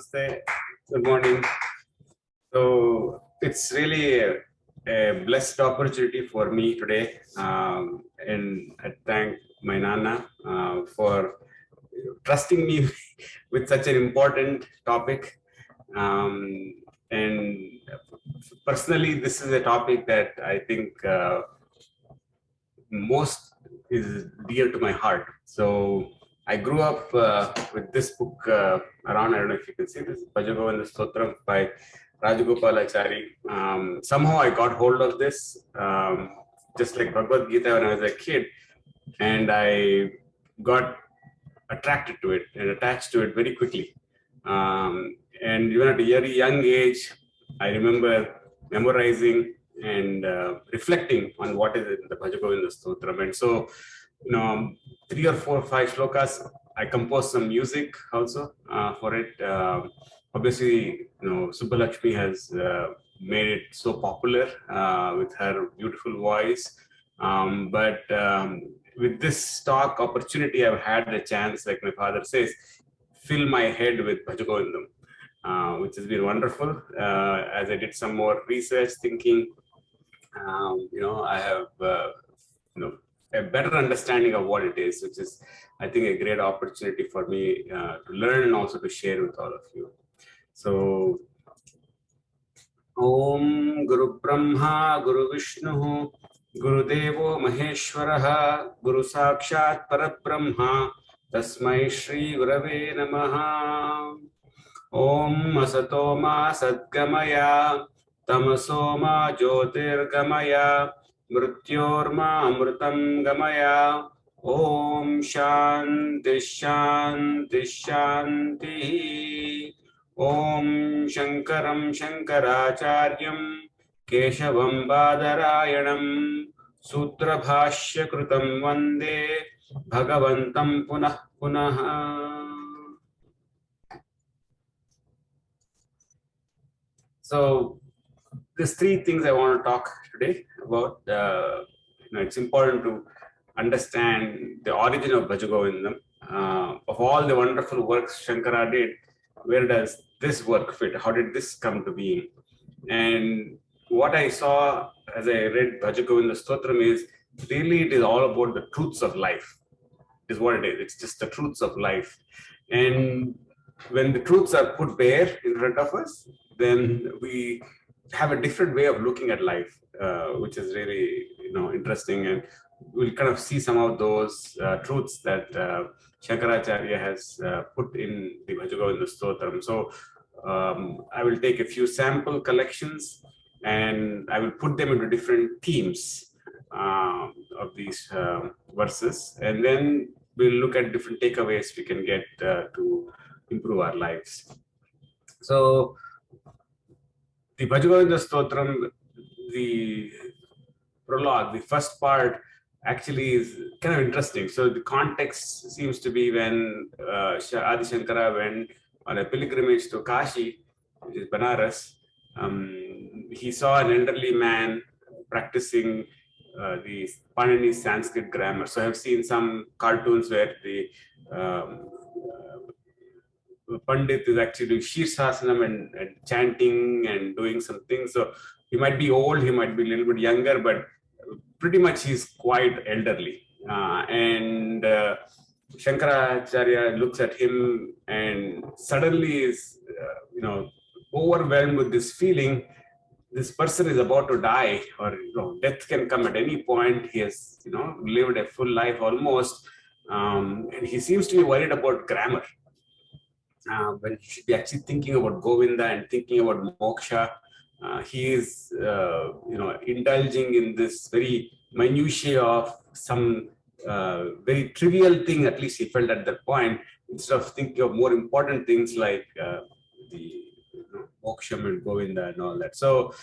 Namaste. Good morning. So it's really a blessed opportunity for me today, and I thank my Nana for trusting me with such an important topic. And personally, this is a topic that I think most is dear to my heart. So I grew up with this book around, I don't know if you can see this, Bhaja Stotra by Rajagopalachari. Somehow I got hold of this, just like Bhagavad Gita when I was a kid, and I got attracted to it and attached to it very quickly. And even at a very young age, I remember memorizing and reflecting on what is in the Bhaja Govinda Stotram. And so, 3 or 4 or 5 shlokas, I composed some music also for it. Obviously, Subbalakshmi has made it so popular with her beautiful voice. But with this talk opportunity, I've had the chance, like my father says, fill my head with Bhaja Govindam, which has been wonderful. As I did some more research, thinking, I have, a better understanding of what it is, which is, I think, a great opportunity for me to learn and also to share with all of you. So, Om Guru Brahma Guru Vishnu Guru Devo Maheshwaraha Guru Sakshat Parabrahma Tasmai Shri Gurave Namaha. Om Asato Ma Sadgamaya Tamaso Ma Jyotirgamaya Mrityorma Amritam Gamaya. Om Shanti Shanti Shanti. Om Shankaram Shankaracharyam Keshavam Badarayanam Sutra Bhashya Krutam Vande Bhagavantam Punah Punah. So there's 3 things I want to talk today about. It's important to understand the origin of Bhaja Govindam. Of all the wonderful works Shankara did, where does this work fit? How did this come to being? And what I saw as I read Bhaja Govinda Stotram is really it is all about the truths of life, is what it is. It's just the truths of life. And when the truths are put bare in front of us, then we have a different way of looking at life, which is really interesting. And we'll kind of see some of those truths that Shankaracharya has put in the Bhaja Govinda Stotram. So I will take a few sample collections and I will put them into different themes of these verses, and then we'll look at different takeaways we can get to improve our lives. So the Bhaja Govinda Stotram, the prologue, the first part, actually is kind of interesting. So the context seems to be when Adi Shankara went on a pilgrimage to Kashi, which is Banaras. He saw an elderly man practicing the Panini Sanskrit grammar. So I've seen some cartoons where the Pandit is actually doing Shirsasanam and chanting and doing some things. So he might be old, he might be a little bit younger, but pretty much he's quite elderly. And Shankaracharya looks at him and suddenly is, overwhelmed with this feeling. This person is about to die, or death can come at any point. He has, lived a full life almost, and he seems to be worried about grammar. When he should be actually thinking about Govinda and thinking about moksha, he is, indulging in this very minutiae of some very trivial thing. At least he felt at that point, instead of thinking of more important things like the moksham and Govinda and all that. So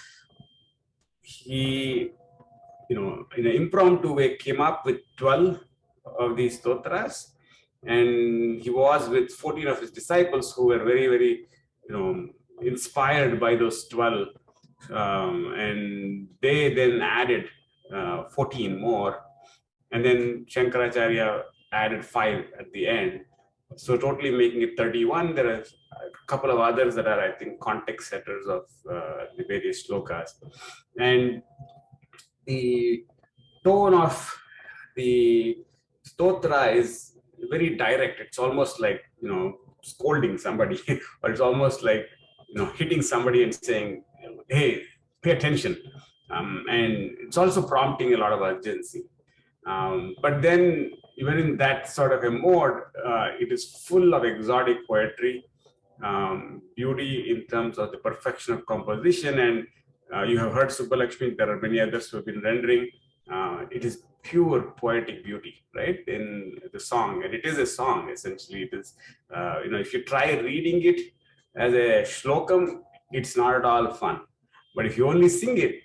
he, in an impromptu way, came up with 12 of these stotras, and he was with 14 of his disciples who were very, very, inspired by those 12, and they then added 14 more, and then Shankaracharya added 5 at the end. So totally making it 31. There are a couple of others that are, I think, context setters of the various shlokas. And the tone of the stotra is very direct. It's almost like, scolding somebody, or it's almost like, hitting somebody and saying, hey, pay attention. And it's also prompting a lot of urgency. But then, even in that sort of a mode, it is full of exotic poetry, beauty in terms of the perfection of composition. And you have heard Subbalakshmi, there are many others who have been rendering. It is pure poetic beauty, right, in the song. And it is a song, essentially. It is, if you try reading it as a shlokam, it's not at all fun. But if you only sing it,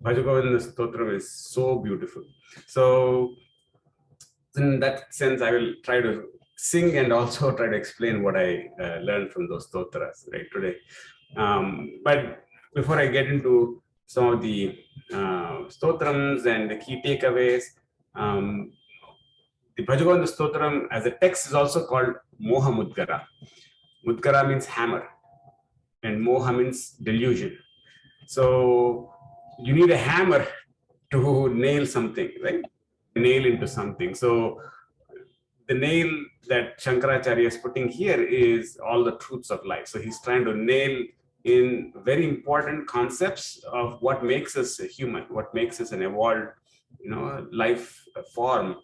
Bhaja Govinda Stotra is so beautiful. So in that sense, I will try to sing and also try to explain what I learned from those stotras right today. But before I get into some of the stotrams and the key takeaways, the Bhaja Govinda Stotram as a text is also called Moha Mudgara. Mudgara means hammer, and Moha means delusion. So you need a hammer to nail something, right? Nail into something. So the nail that Shankaracharya is putting here is all the truths of life. So he's trying to nail in very important concepts of what makes us a human, what makes us an evolved, life form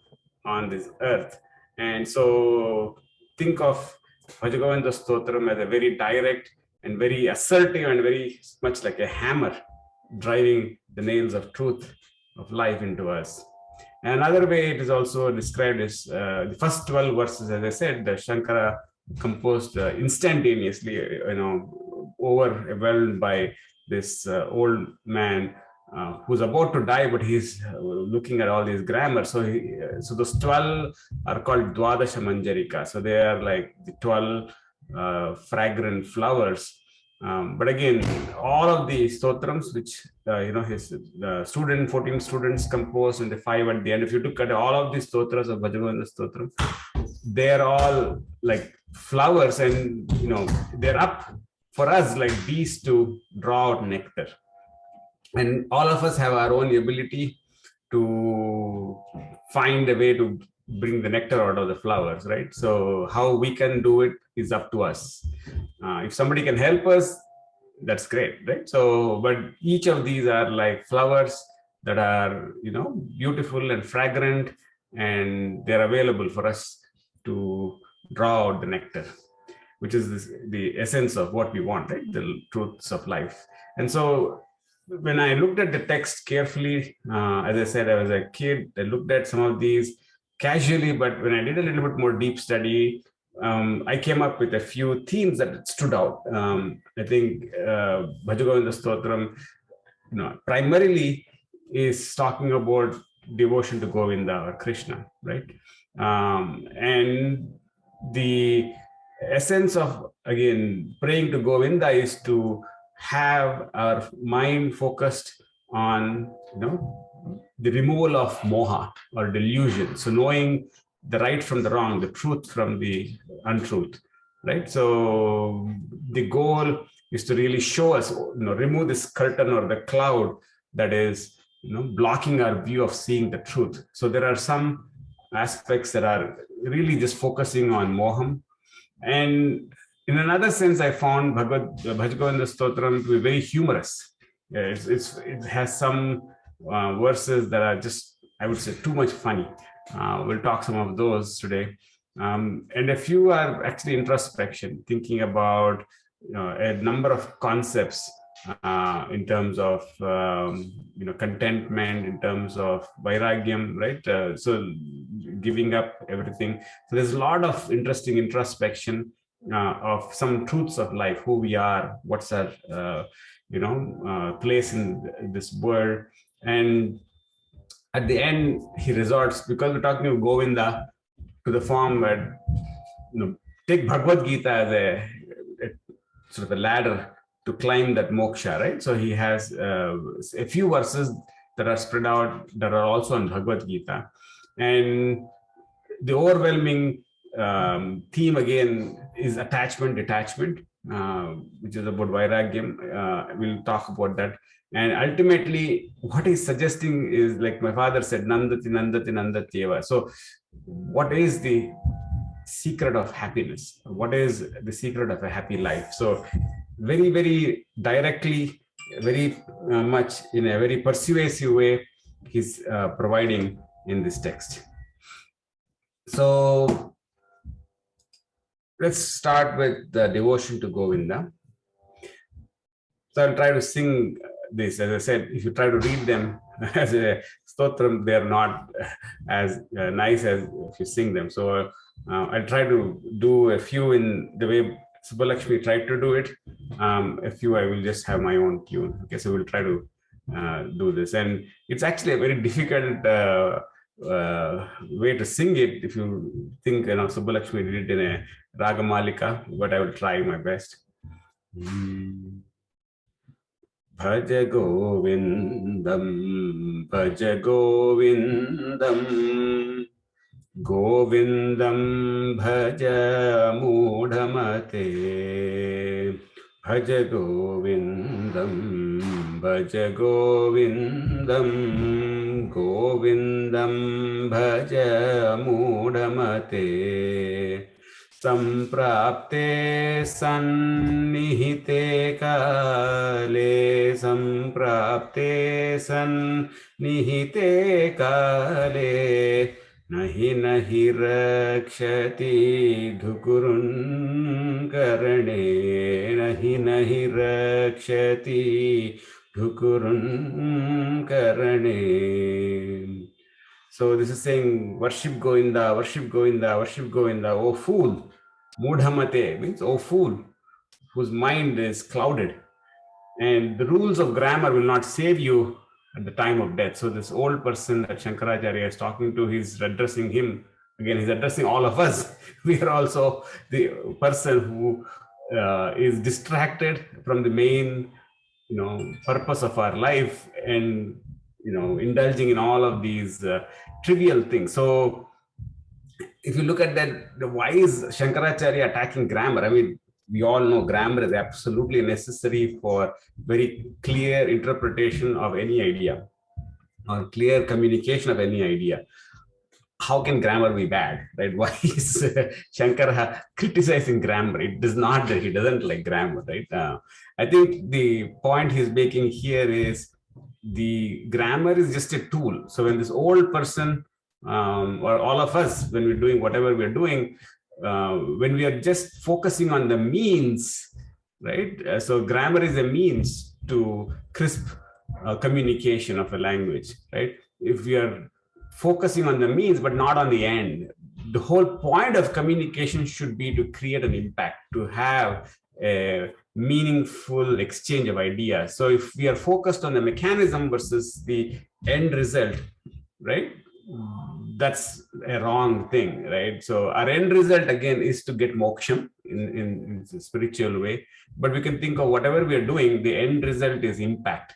on this earth. And so think of Bhaja Govinda Stotram as a very direct and very assertive and very much like a hammer driving the nails of truth of life into us. And another way it is also described as the first 12 verses, as I said, the Shankara composed instantaneously, overwhelmed by this old man who's about to die, but he's looking at all these grammar. So those 12 are called Dwadasha Manjarika. So they are like the 12 fragrant flowers. But again, all of the stotrams, which his 14 students composed, and the 5 at the end. If you look at all of these stotras of Bhaja Govinda Stotram, they're all like flowers, and they're up for us like bees to draw out nectar. And all of us have our own ability to find a way to bring the nectar out of the flowers, right? So how we can do it is up to us. If somebody can help us, that's great, right? So, but each of these are like flowers that are, beautiful and fragrant, and they're available for us to draw out the nectar, which is the essence of what we want, right? The truths of life. And so when I looked at the text carefully, as I said, I was a kid, I looked at some of these casually, but when I did a little bit more deep study, I came up with a few themes that stood out. I think Bhaja Govinda Stotram, primarily is talking about devotion to Govinda or Krishna, right? And the essence of, again, praying to Govinda is to have our mind focused on, the removal of moha or delusion. So knowing the right from the wrong, the truth from the untruth, right? So the goal is to really show us, remove this curtain or the cloud that is, blocking our view of seeing the truth. So there are some aspects that are really just focusing on moham. And in another sense, I found Bhaja Govinda Stotram to be very humorous. It has some verses that are just, I would say, too much funny. We'll talk some of those today. And a few are actually introspection, thinking about a number of concepts in terms of contentment, in terms of vairagyam, right? So giving up everything. So there's a lot of interesting introspection of some truths of life, who we are, what's our place in this world. And at the end, he resorts, because we're talking of Govinda, to the form where, take Bhagavad Gita as a sort of a ladder to climb that moksha, right? So he has a few verses that are spread out that are also in Bhagavad Gita. And the overwhelming theme again is attachment, detachment, which is about Vairagyam. We'll talk about that. And ultimately, what he's suggesting is, like my father said, Nandati, Nandati, Nandatyeva. So, what is the secret of happiness? What is the secret of a happy life? So, very, very directly, very much in a very persuasive way, he's providing in this text. So, let's start with the devotion to Govinda. So I'll try to sing this. As I said, if you try to read them as a stotram, they're not as nice as if you sing them. So I'll try to do a few in the way Subbalakshmi tried to do it. A few I will just have my own tune. Okay, so we'll try to do this. And it's actually a very difficult way to sing it. If you think, Subbalakshmi did it in a Ragamalika, but I will try my best. Bhaja Govindam, Bhaja Govindam, Govindam Bhaja Mudhamate, Bhaja Govindam, Bhaja Govindam, Govindam Bhaja Mudhamate. Samprapte sannihite kale, samprapte sannihite kale, nahi nahi rakshati dhukurun karane, nahi nahi rakshati dhukurun karane. So this is saying, worship Govinda, worship Govinda, worship Govinda. Oh fool, mudhamate means oh fool, whose mind is clouded. And the rules of grammar will not save you at the time of death. So this old person that Shankaracharya is talking to, he's addressing him. Again, he's addressing all of us. We are also the person who is distracted from the main, purpose of our life, and indulging in all of these trivial things. So if you look at that, why is Shankaracharya attacking grammar? I mean, we all know grammar is absolutely necessary for very clear interpretation of any idea or clear communication of any idea. How can grammar be bad, right? Why is Shankara criticizing grammar? He doesn't like grammar, right? I think the point he's making here is the grammar is just a tool. So when this old person or all of us, when we're doing whatever we're doing, when we are just focusing on the means, right? So grammar is a means to crisp communication of a language, right? If we are focusing on the means but not on the end, the whole point of communication should be to create an impact, to have a meaningful exchange of ideas. So if we are focused on the mechanism versus the end result, right, that's a wrong thing, right? So our end result again is to get moksham in a spiritual way, but we can think of whatever we are doing, the end result is impact.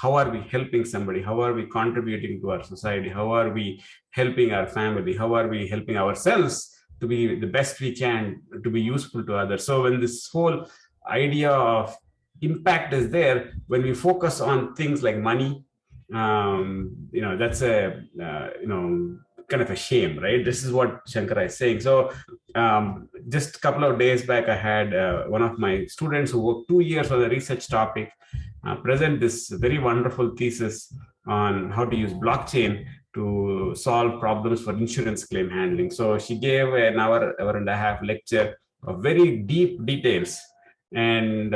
How are we helping somebody? How are we contributing to our society? How are we helping our family? How are we helping ourselves to be the best we can, to be useful to others? So when this whole idea of impact is there, when we focus on things like money, that's a kind of a shame, right? This is what Shankara is saying. So just a couple of days back, I had one of my students who worked 2 years on a research topic present this very wonderful thesis on how to use blockchain to solve problems for insurance claim handling. So she gave an hour and a half lecture of very deep details. And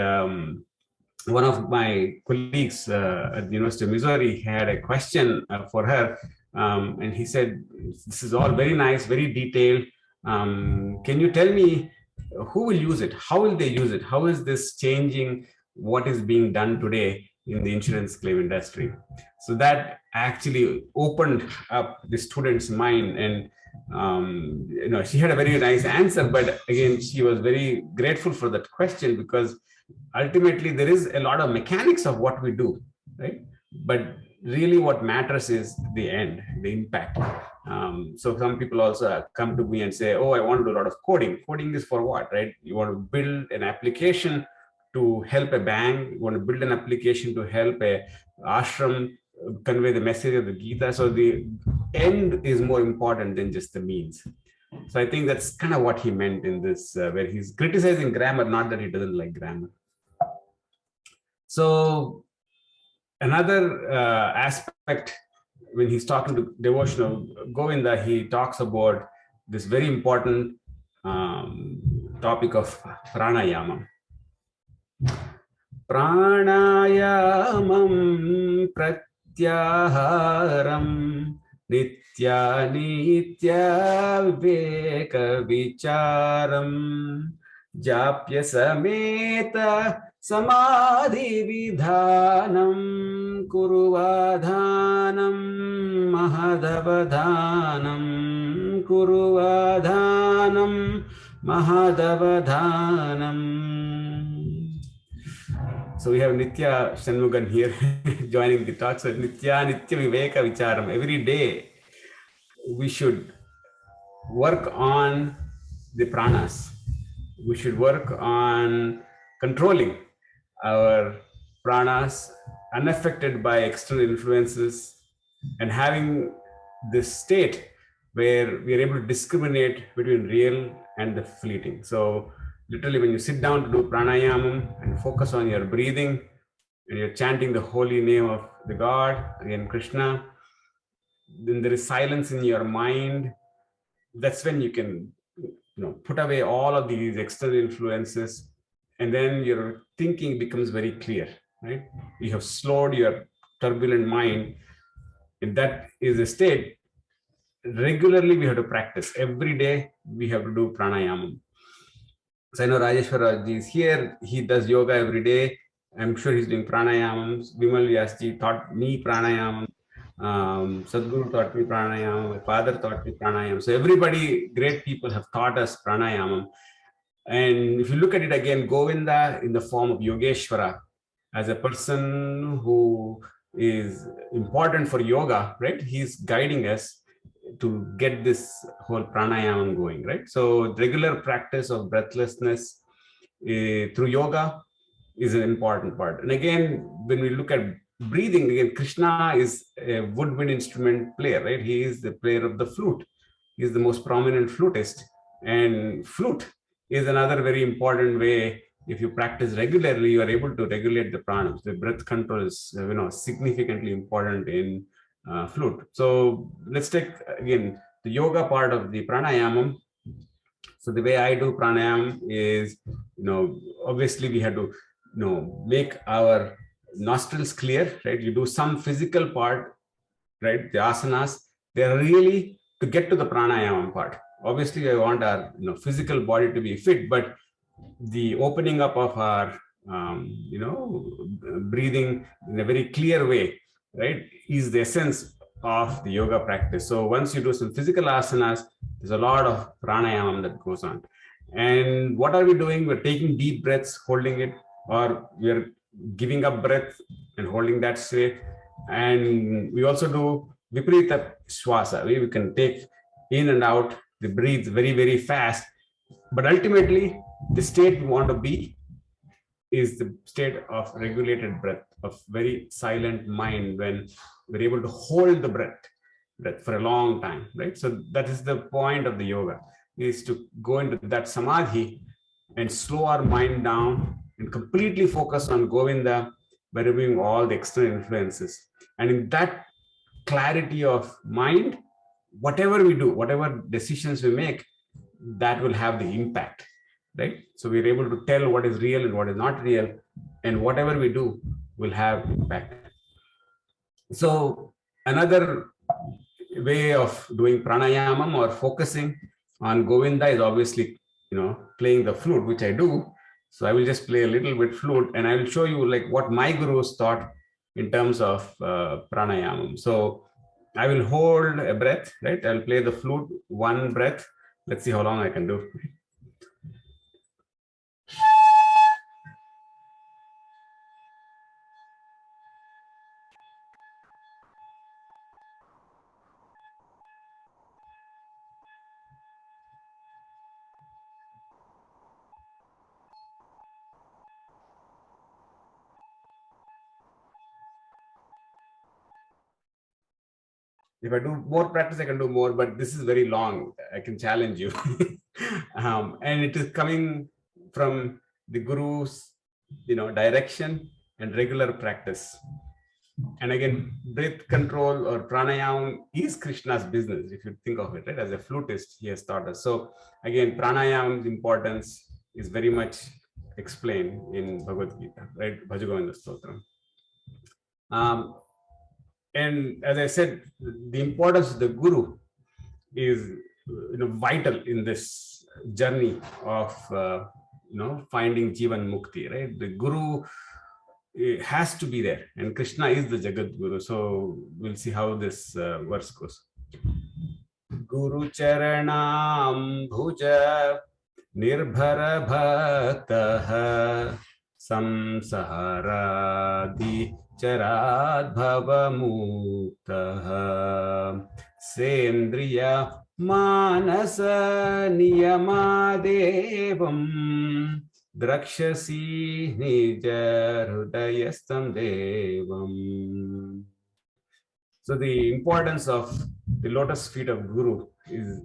one of my colleagues at the University of Missouri had a question for her. And he said, this is all very nice, very detailed. Can you tell me who will use it? How will they use it? How is this changing what is being done today in the insurance claim industry? So that actually opened up the student's mind. And she had a very nice answer, but again, she was very grateful for that question, because ultimately there is a lot of mechanics of what we do, right? But really what matters is the end, the impact. So some people also come to me and say, oh, I want to do a lot of coding. Coding is for what, right? You want to build an application to help a bank. You want to build an application to help a ashram convey the message of the Gita. So the end is more important than just the means. So I think that's kind of what he meant in this, where he's criticizing grammar, not that he doesn't like grammar. So another aspect, when he's talking to devotional Govinda, he talks about this very important topic of pranayama. Pranayamam pratyaharam nitya nitya viveka vicharam japya sameta samadhi vidhanam kuruvadhanam mahadavadhanam kuruvadhanam mahadavadhanam. So we have Nitya Shanmugan here joining the talk. So Nitya Viveka Vicharam. Every day we should work on the pranas. We should work on controlling our pranas unaffected by external influences and having this state where we are able to discriminate between real and the fleeting. So literally when you sit down to do pranayamam and focus on your breathing and you're chanting the holy name of the God, again Krishna, then there is silence in your mind. That's when you can put away all of these external influences, and then your thinking becomes very clear, right? You have slowed your turbulent mind. If that is a state, regularly we have to practice. Every day we have to do pranayamam. So I know Rajeshwara ji is here. He does yoga every day. I'm sure he's doing pranayamam. Vimal Vyasji taught me pranayamam. Sadhguru taught me pranayamam. My father taught me pranayamam. So everybody, great people have taught us pranayamam. And if you look at it again, Govinda in the form of Yogeshwara, as a person who is important for yoga, right? He's guiding us to get this whole pranayama going, right? So regular practice of breathlessness through yoga is an important part. And again, when we look at breathing, again, Krishna is a woodwind instrument player, right? He is the player of the flute. He is the most prominent flutist. And flute is another very important way. If you practice regularly, you are able to regulate the pranams. The breath control is significantly important in flute. So let's take again the yoga part of the pranayamam. So the way I do pranayam is, obviously we have to, make our nostrils clear, right? You do some physical part, right? The asanas, they're really to get to the pranayama part. Obviously, I want our physical body to be fit, but the opening up of our breathing in a very clear way, right, is the essence of the yoga practice. So once you do some physical asanas, there's a lot of pranayama that goes on. And what are we doing? We're taking deep breaths, holding it, or we're giving up breath and holding that straight. And we also do viparita shwasa. We can take in and out the breathe very, very fast. But ultimately, the state we want to be is the state of regulated breath, of very silent mind, when we're able to hold the breath for a long time, right? So that is the point of the yoga, is to go into that samadhi and slow our mind down and completely focus on Govinda by removing all the external influences. And in that clarity of mind, whatever we do, whatever decisions we make, that will have the impact, right? So we're able to tell what is real and what is not real, and whatever we do will have impact. So another way of doing pranayamam or focusing on Govinda is obviously, playing the flute, which I do. So I will just play a little bit flute, and I will show you like what my gurus taught in terms of pranayamam. So I will hold a breath, right? I'll play the flute, one breath. Let's see how long I can do. If I do more practice, I can do more, but this is very long. I can challenge you. And it is coming from the guru's, direction and regular practice. And again, breath control or pranayama is Krishna's business, if you think of it, right? As a flutist, he has taught us. So again, pranayama's importance is very much explained in Bhagavad Gita, right? Bhaja Govinda Stotra. And as I said, the importance of the guru is vital in this journey of finding Jivan Mukti, right? The guru has to be there, and Krishna is the Jagat Guru. So we'll see how this verse goes. Guru Charanam Bhuja Nirbhara Bhaktah Samsaradi Charad Bhava Muktah Sendriya Manasa Niyamadevam Drakshasi Nijarudayastam Devam. So the importance of the lotus feet of Guru is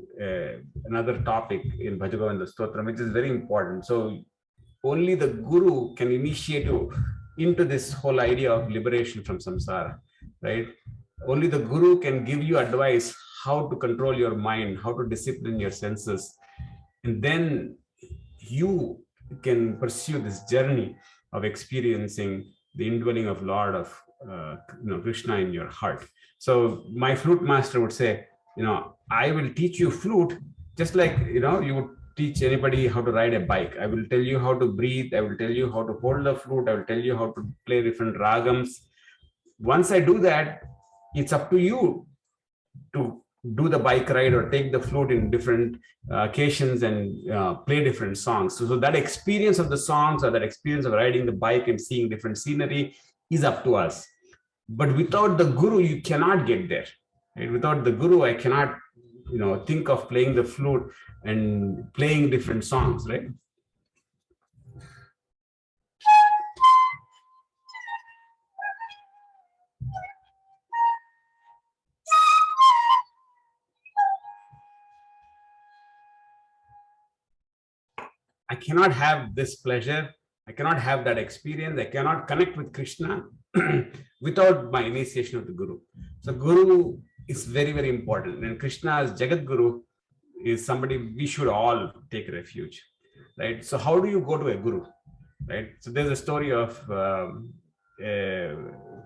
another topic in Bhaja Govinda Stotra, which is very important. So only the Guru can initiate you into this whole idea of liberation from samsara, right? Only the Guru can give you advice how to control your mind, how to discipline your senses, and then you can pursue this journey of experiencing the indwelling of Lord of Krishna in your heart. So my flute master would say, I will teach you flute just like you would teach anybody how to ride a bike. I will tell you how to breathe. I will tell you how to hold the flute. I will tell you how to play different ragams. Once I do that, it's up to you to do the bike ride or take the flute in different occasions and play different songs. So that experience of the songs or that experience of riding the bike and seeing different scenery is up to us. But without the Guru, you cannot get there. Right? Without the Guru, I cannot think of playing the flute and playing different songs, right? I cannot have this pleasure. I cannot have that experience. I cannot connect with Krishna without my initiation of the Guru. So Guru is very, very important. And Krishna as Jagat Guru is somebody we should all take refuge, right? So how do you go to a Guru, right? So there's a story of a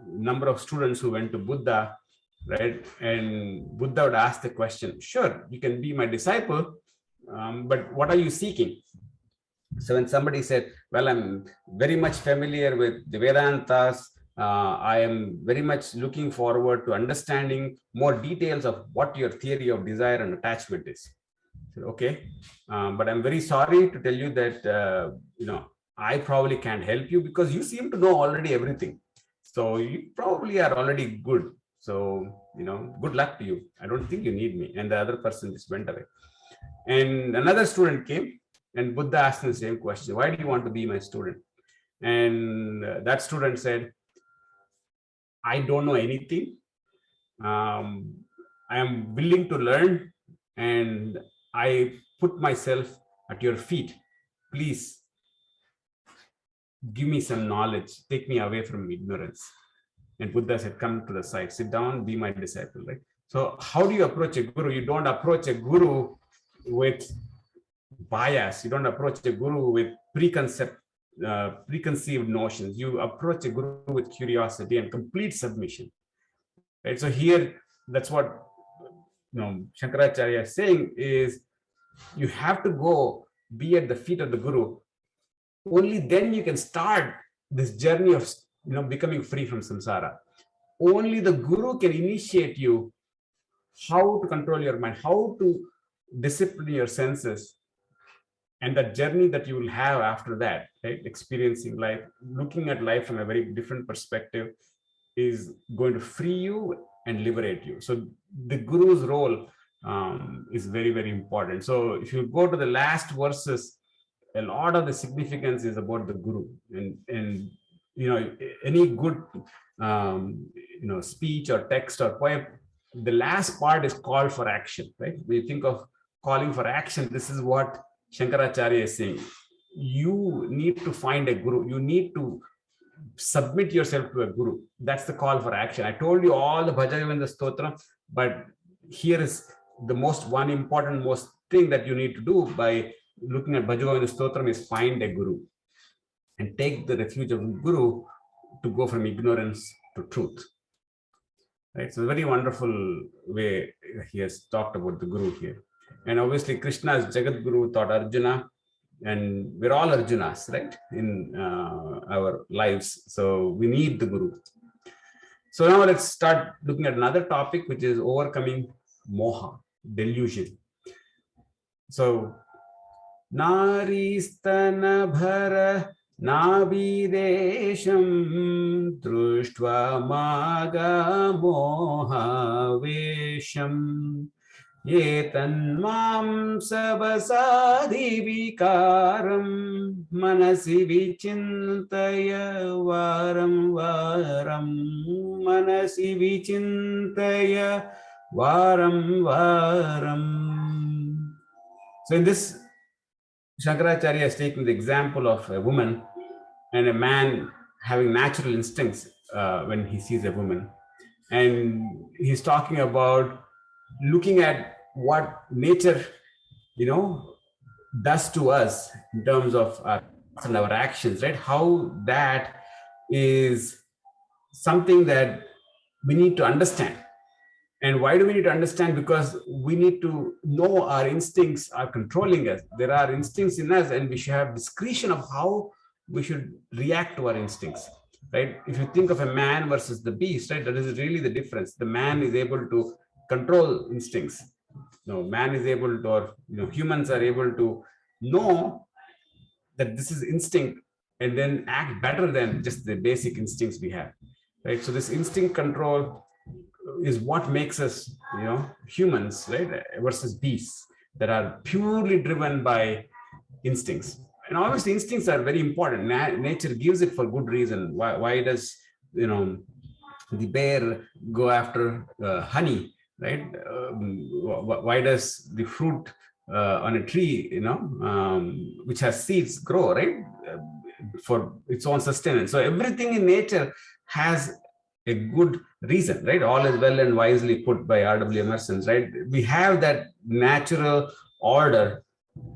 number of students who went to Buddha, right? And Buddha would ask the question, sure, you can be my disciple, but what are you seeking? So when somebody said, well, I'm very much familiar with the Vedantas, I am very much looking forward to understanding more details of what your theory of desire and attachment is. I said, okay, but I'm very sorry to tell you that, I probably can't help you because you seem to know already everything. So you probably are already good. So, good luck to you. I don't think you need me. And the other person just went away. And another student came. And Buddha asked him the same question, why do you want to be my student? And that student said, I don't know anything. I am willing to learn and I put myself at your feet. Please give me some knowledge. Take me away from ignorance. And Buddha said, come to the side, sit down, be my disciple, right? So how do you approach a guru? You don't approach a guru with bias. You don't approach a guru with preconceived notions. You approach a guru with curiosity and complete submission, right? So here, that's what Shankaracharya is saying is you have to go be at the feet of the guru. Only then you can start this journey of becoming free from samsara. Only the guru can initiate you how to control your mind, how to discipline your senses. And that journey that you will have after that, right? Experiencing life, looking at life from a very different perspective is going to free you and liberate you. So the guru's role is very, very important. So if you go to the last verses, a lot of the significance is about the guru. And any good speech or text or poem the last part is call for action, right? When you think of calling for action, this is what Shankaracharya is saying. You need to find a guru. You need to submit yourself to a guru. That's the call for action. I told you all the Bhaja and the Stotra, but here is the most thing that you need to do by looking at Bhaja and the Stotra is find a guru and take the refuge of the guru to go from ignorance to truth. Right? So a very wonderful way he has talked about the guru here. And obviously Krishna as Jagat Guru taught Arjuna, and we're all Arjunas, right, in our lives. So we need the guru. So now let's start looking at another topic, which is overcoming moha, delusion. So naristana bhara navidesham društva maga moha vesham Yetanmam sabasadi vikaram manasi vichintaya varam varam manasi vichintaya varam varam. So in this, Shankaracharya is taking the example of a woman and a man having natural instincts when he sees a woman. And he's talking about looking at what nature, does to us in terms of our actions, right? How that is something that we need to understand. And why do we need to understand? Because we need to know our instincts are controlling us. There are instincts in us, and we should have discretion of how we should react to our instincts, right? If you think of a man versus the beast, right, that is really the difference. The man is able to control instincts. Man is able to, or humans are able to know that this is instinct and then act better than just the basic instincts we have, right? So this instinct control is what makes us, humans, right, versus beasts that are purely driven by instincts. And obviously instincts are very important. Nature gives it for good reason. Why does, the bear go after honey? Right? Why does the fruit on a tree, which has seeds, grow, right? For its own sustenance. So everything in nature has a good reason, right? All is well and wisely put by R.W. Emerson, right? We have that natural order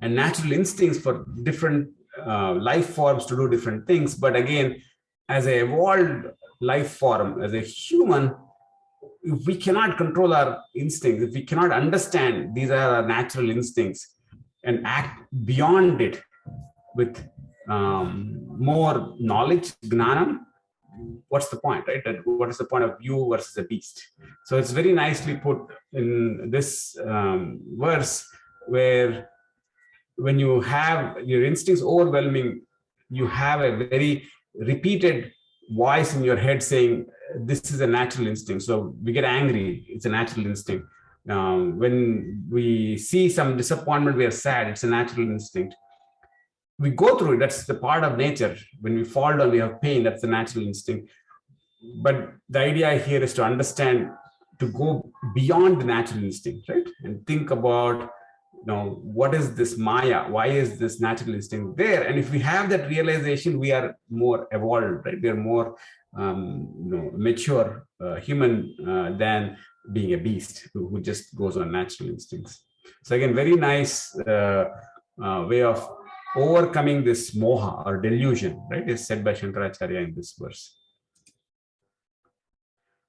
and natural instincts for different life forms to do different things. But again, as an evolved life form, as a human, if we cannot control our instincts, if we cannot understand these are our natural instincts and act beyond it with more knowledge, gnanam, what's the point, right? What is the point of you versus a beast? So it's very nicely put in this verse, where when you have your instincts overwhelming, you have a very repeated voice in your head saying, this is a natural instinct. So we get angry, it's a natural instinct. When we see some disappointment, we are sad, it's a natural instinct. We go through it, that's the part of nature. When we fall down, we have pain, that's the natural instinct. But the idea here is to understand, to go beyond the natural instinct, right? And think about, what is this Maya? Why is this natural instinct there? And if we have that realization, we are more evolved, right? We are more mature human than being a beast who just goes on natural instincts. So again, very nice way of overcoming this moha or delusion, right? Is said by Shankaracharya in this verse.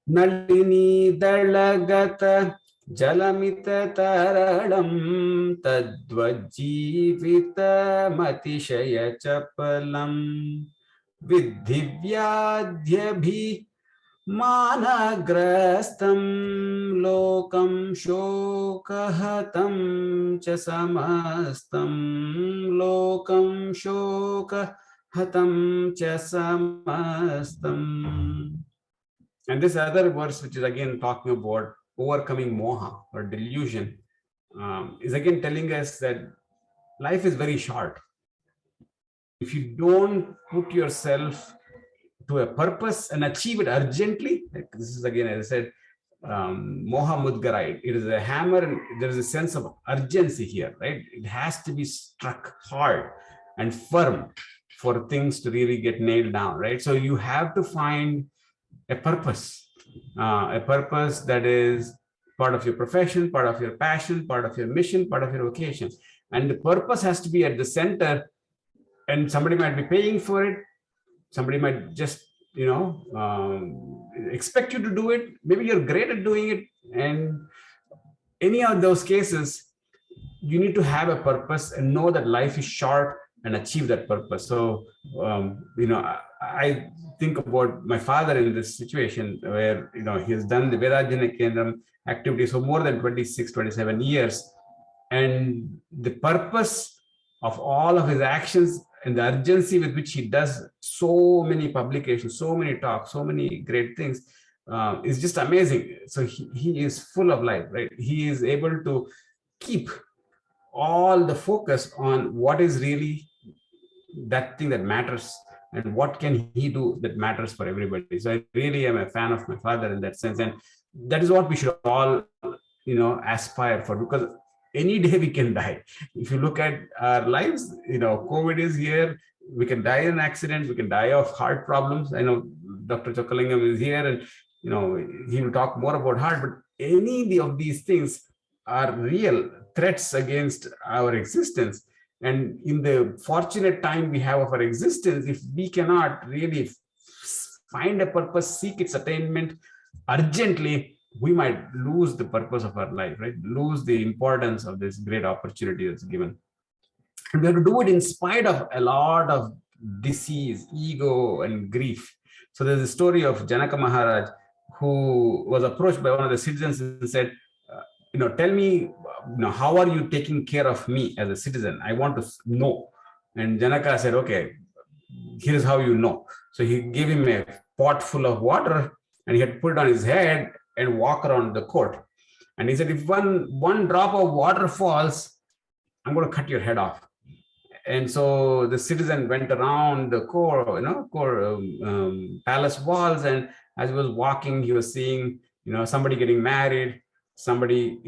Nalini dalagata jalamita taralam tadvajivita matishaya chapalam vidhivyadhyabhi managrastam lokam shokahatam cha samastam lokam shokahatam cha samastam. And this other verse, which is again talking about overcoming moha or delusion, is again telling us that life is very short. If you don't put yourself to a purpose and achieve it urgently, like this is again, as I said, Moha Mudgarai. It is a hammer, and there is a sense of urgency here, right? It has to be struck hard and firm for things to really get nailed down, right? So you have to find a purpose that is part of your profession, part of your passion, part of your mission, part of your vocation. And the purpose has to be at the center, and somebody might be paying for it. Somebody might just, expect you to do it. Maybe you're great at doing it. And any of those cases, you need to have a purpose and know that life is short and achieve that purpose. So, I think about my father in this situation where, he has done the Adhyayana Kendra activities for more than 26, 27 years. And the purpose of all of his actions and the urgency with which he does so many publications, so many talks, so many great things is just amazing. So he is full of life, right? He is able to keep all the focus on what is really that thing that matters and what can he do that matters for everybody. So I really am a fan of my father in that sense. And that is what we should all, aspire for, because any day we can die. If you look at our lives, COVID is here. We can die in an accident. We can die of heart problems. I know Dr. Chokalingam is here, and he will talk more about heart. But any of these things are real threats against our existence. And in the fortunate time we have of our existence, if we cannot really find a purpose, seek its attainment urgently, we might lose the purpose of our life, right? Lose the importance of this great opportunity that's given. And we have to do it in spite of a lot of disease, ego, and grief. So there's a story of Janaka Maharaj, who was approached by one of the citizens and said, tell me, how are you taking care of me as a citizen? I want to know. And Janaka said, okay, here's how you know. So he gave him a pot full of water, and he had put it on his head and walk around the court. And he said, if one drop of water falls, I'm going to cut your head off. And so the citizen went around the palace walls, and as he was walking, he was seeing, somebody getting married, somebody,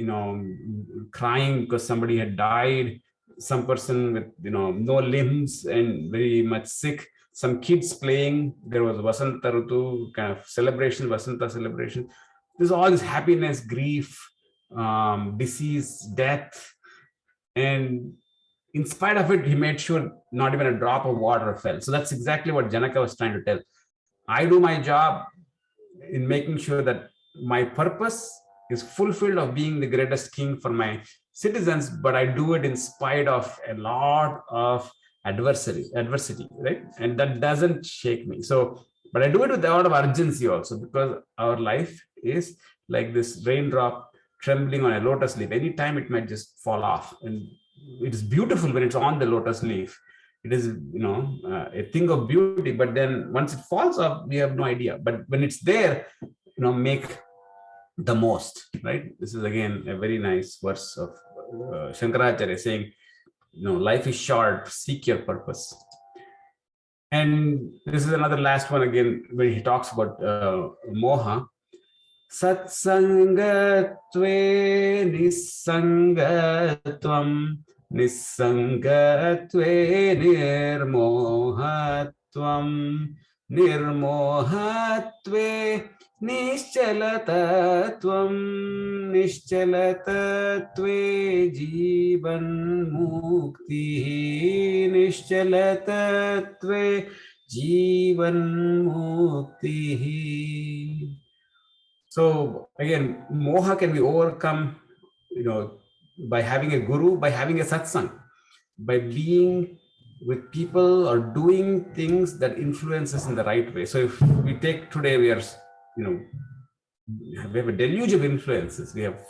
crying because somebody had died, some person with, no limbs and very much sick, some kids playing. There was Vasanta Rutu kind of celebration, Vasanta celebration. There's all this happiness, grief, disease, death. And in spite of it, he made sure not even a drop of water fell. So that's exactly what Janaka was trying to tell. I do my job in making sure that my purpose is fulfilled of being the greatest king for my citizens, but I do it in spite of a lot of adversity, right? And that doesn't shake me. So, but I do it with a lot of urgency also, because our life is like this raindrop trembling on a lotus leaf. Anytime it might just fall off. And it is beautiful when it's on the lotus leaf. It is, a thing of beauty, but then once it falls off, we have no idea. But when it's there, make the most, right? This is again a very nice verse of Shankaracharya saying, life is short, seek your purpose. And this is another last one again, when he talks about moha. Satsangatve nisangatvam, nisangatve nirmohatvam, nirmohatve Nishchalatatvam, nishchalatatve jivan mukti, nishchalatatve jivan mukti. So again, moha can be overcome, by having a guru, by having a satsang, by being with people or doing things that influence us in the right way. So if we take today, we have a deluge of influences. We have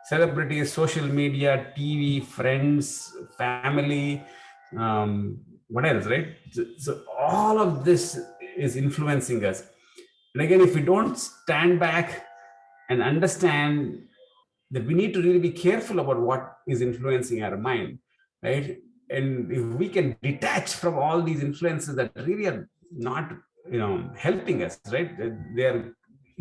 celebrities, social media, TV, friends, family, what else, right? So all of this is influencing us. And again, if we don't stand back and understand that we need to really be careful about what is influencing our mind, right? And if we can detach from all these influences that really are not, helping us, right? They are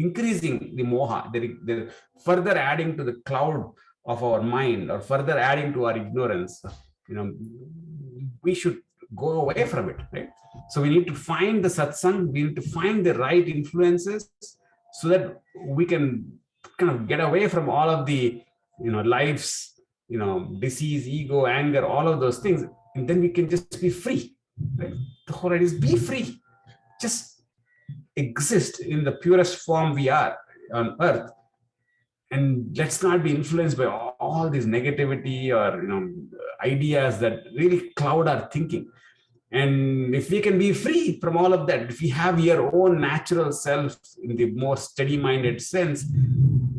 increasing the moha. They're further adding to the cloud of our mind, or further adding to our ignorance. We should go away from it, right? So we need to find the satsang, we need to find the right influences, so that we can kind of get away from all of the, life's, disease, ego, anger, all of those things, and then we can just be free, right? The whole idea is be free, just exist in the purest form we are on earth, and let's not be influenced by all this negativity or ideas that really cloud our thinking. And if we can be free from all of that, if we have your own natural self in the more steady-minded sense,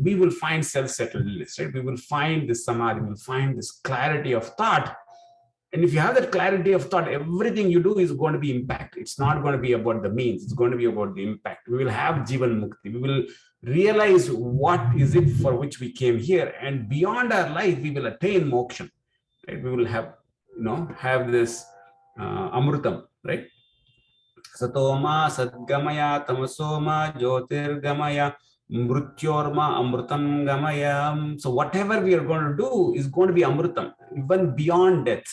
we will find self-settledness, right? We will find this samadhi, we will find this clarity of thought. And if you have that clarity of thought, everything you do is going to be impact. It's not going to be about the means. It's going to be about the impact. We will have Jivan Mukti. We will realize what is it for which we came here. And beyond our life, we will attain moksha. Right? We will have, have this amrutam, right? Satoma sadgamaya tamasoma jyotirgamaya mrutyorma amrutam gamaya. So whatever we are going to do is going to be amrutam, even beyond death.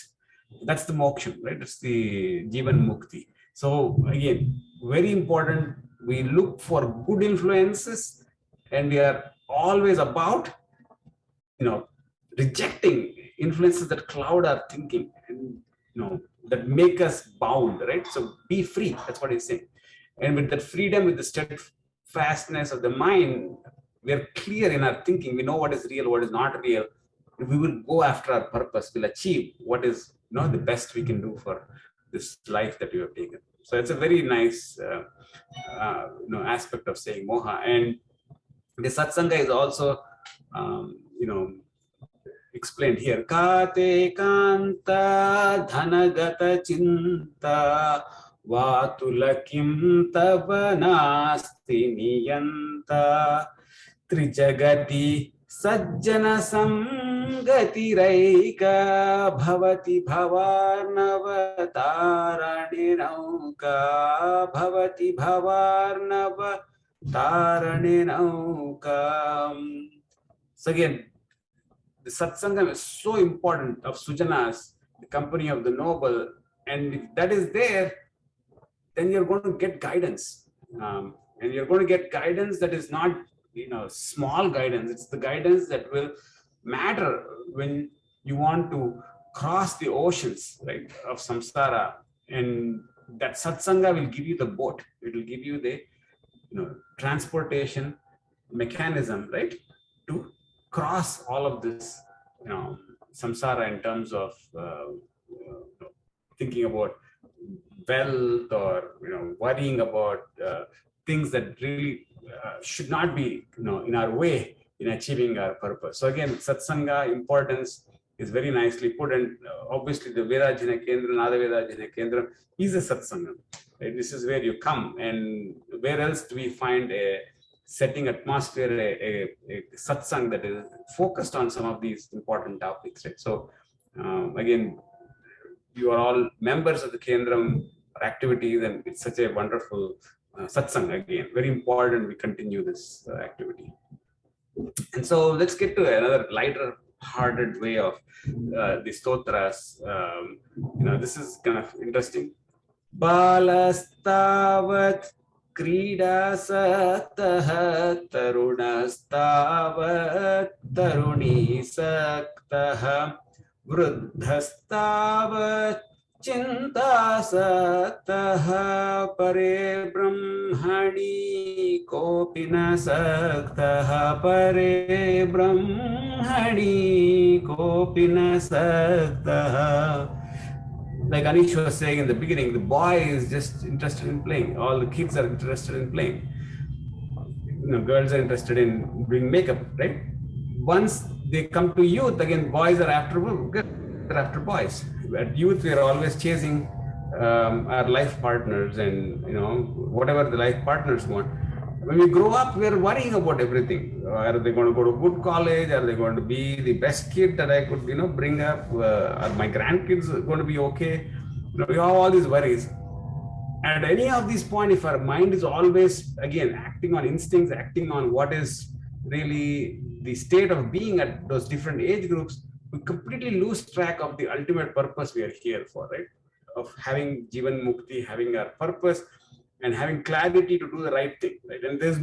That's the moksha, right? That's the Jivan Mukti. So again, very important. We look for good influences, and we are always about, rejecting influences that cloud our thinking and, that make us bound, right? So be free. That's what he's saying. And with that freedom, with the steadfastness of the mind, we are clear in our thinking. We know what is real, what is not real. We will go after our purpose. We'll achieve what is, the best we can do for this life that we have taken. So it's a very nice, aspect of saying moha. And the satsanga is also, explained here. Kate kanta dhanagata chinta vatulakim tavanasti niyanta trijagati sajjana samgatiraika bhavati bhavarnavataranenauka bhavati bhavarnavataranenauka. So again, the satsangam is so important, of sujanas, the company of the noble, and if that is there, then you're going to get guidance, and you're going to get guidance that is not, small guidance. It's the guidance that will matter when you want to cross the oceans, right, of samsara. And that satsanga will give you the boat. It will give you the, transportation mechanism, right, to cross all of this, samsara, in terms of thinking about wealth, or worrying about things that really should not be, in our way in achieving our purpose. So again, satsanga importance is very nicely put, and obviously the Vedajana Kendra, Nada Vedajana Kendra is a satsanga. Right? This is where you come, and where else do we find a setting atmosphere, a satsang that is focused on some of these important topics, right? So again, you are all members of the Kendram activities, and it's such a wonderful satsang. Again, very important we continue this activity. And so let's get to another lighter hearted way of the stotras. This is kind of interesting. Balastavat Kridasaktaha Tarunastavat Taruni Saktaha Vruddhastavat Chintasaktaha Pare Brahmani Kopina Saktaha Pare Brahmani Kopina Saktaha. Like Anish was saying in the beginning, the boy is just interested in playing. All the kids are interested in playing. Girls are interested in doing makeup, right? Once they come to youth, again, boys are after boys. At youth, we are always chasing our life partners, and whatever the life partners want. When we grow up, we are worrying about everything. Are they going to go to good college? Are they going to be the best kid that I could, bring up? Are my grandkids going to be okay? We have all these worries. At any of these points, if our mind is always, again, acting on instincts, acting on what is really the state of being at those different age groups, we completely lose track of the ultimate purpose we are here for, right? Of having Jivan Mukti, having our purpose, and having clarity to do the right thing, right? And there's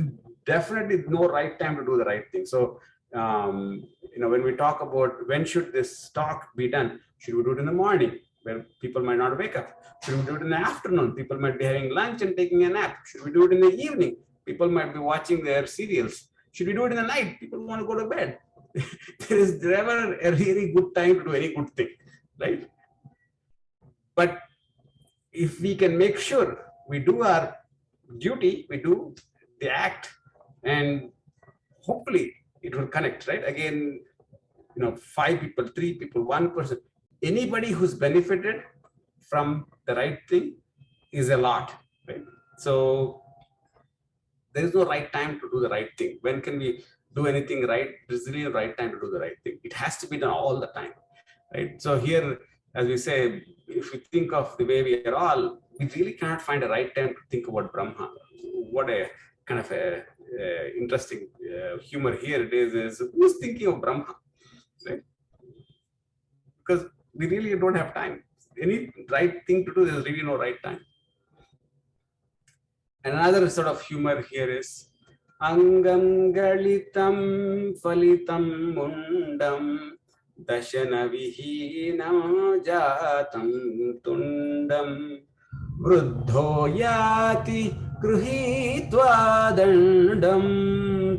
definitely no right time to do the right thing. So, when we talk about when should this talk be done, should we do it in the morning where people might not wake up? Should we do it in the afternoon? People might be having lunch and taking a nap. Should we do it in the evening? People might be watching their serials. Should we do it in the night? People want to go to bed. There is never a really good time to do any good thing, right? But if we can make sure we do our duty, we do the act, and hopefully it will connect, right? Again, 5 people, 3 people, 1 person, anybody who's benefited from the right thing is a lot, right? So there is no right time to do the right thing. When can we do anything right? There's really a right time to do the right thing. It has to be done all the time, right? So here, as we say, if we think of the way we are all, we really cannot find a right time to think about Brahma. What a kind of a interesting humor here it is who's thinking of Brahma, right? Because we really don't have time. Any right thing to do, there's really no right time. And another sort of humor here is Angam Galitam Falitam Mundam Dashana Vihinam Jatam Tundam Vruddho Yati Gruhitva Dandam